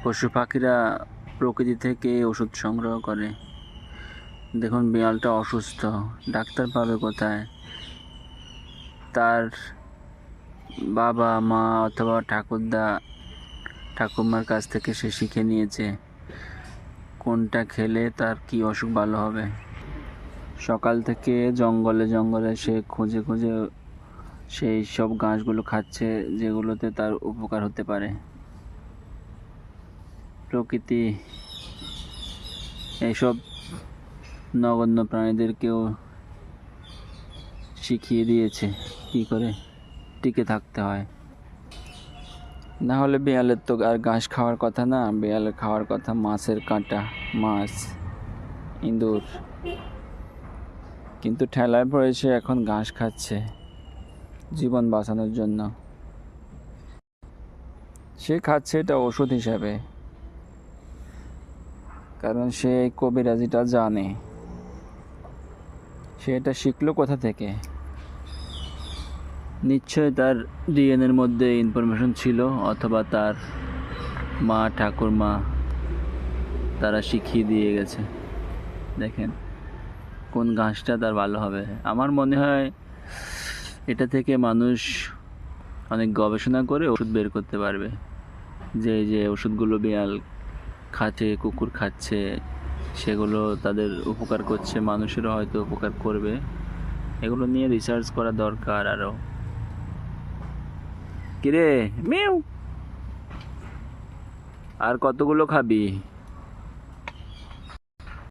পশু পাখিরা প্রকৃতি থেকে ওষুধ সংগ্রহ করে। দেখুন বিড়ালটা অসুস্থ, ডাক্তার পাবে কোথায়? তার বাবা মা অথবা ঠাকুরদা ঠাকুমার কাছ থেকে সে শিখে নিয়েছে কোনটা খেলে তার কি অসুখ ভালো হবে। সকাল থেকে জঙ্গলে জঙ্গলে সে খুঁজে খুঁজে সেই সব ঘাসগুলো খাচ্ছে যেগুলোতে তার উপকার হতে পারে। প্রকৃতি এইসব নগণ্য প্রাণীদেরকেও শিখিয়ে দিয়েছে কী করে টিকে থাকতে হয়। না হলে বিড়ালের তো আর ঘাস খাওয়ার কথা না, বিড়ালের খাওয়ার কথা মাছের কাঁটা, মাছ, ইঁদুর। কিন্তু ঠেলায় পড়েছে এখন ঘাস খাচ্ছে জীবন বাঁচানোর জন্য। সে খাচ্ছে এটা ওষুধ হিসাবে, কারণ সে এই কবিরাজিটা জানে। সে এটা শিখলো কোথা থেকে? নিশ্চয় তার ডিএনএর মধ্যে ইনফরমেশন ছিল, অথবা তার মা ঠাকুরমা তারা শিখিয়ে দিয়ে গেছে। দেখেন কোন ঘাসটা তার ভালো হবে। আমার মনে হয় এটা থেকে মানুষ অনেক গবেষণা করে ওষুধ বের করতে পারবে, যে যে ওষুধগুলো বিড়াল খাচ্ছে, কুকুর খাচ্ছে, সেগুলো তাদের উপকার করছে, মানুষেরও হয়তো উপকার করবে। এগুলো নিয়ে রিসার্চ করা দরকার আরও। কিরে মিউ, আর কতগুলো খাবি?